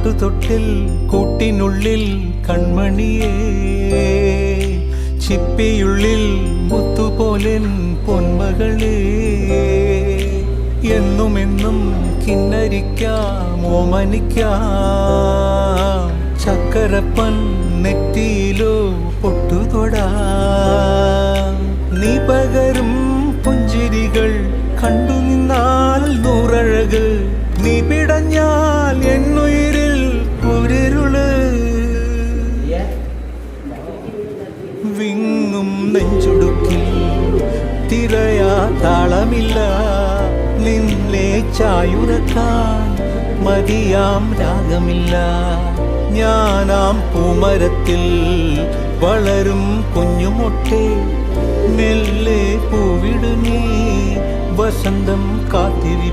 പാട്ടുതൊട്ടിൽ കൂട്ടിനുള്ളിൽ കൺമണിയേ, ചിപ്പിയുള്ളിൽ മുത്തുപോലെൻ പൊന്മകളേ. എന്നുമെന്നും കിന്നരിക്കാം ഓമനിക്കാം, ചക്കരപ്പൻ നെറ്റിയിലോ പൊട്ടുതൊടാം. നീ പകരും പുഞ്ചിരികൾ കണ്ടു നിന്നാൽ നൂറഴക്, നീ പിടഞ്ഞാൽ എന്നുയിരിൽ കുരിരുള്. വിങ്ങും നെഞ്ചുടുക്കിൽ തിരയാ താളമില്ല, നിന്നെ ചായുറക്കാൻ മതിയാം രാഗമില്ല. ഞാനാം പൂമരത്തിൽ വളരും കുഞ്ഞുമൊട്ടെ, മെല്ലെ പൂവിടു നീ വസന്തം കാത്തിരി.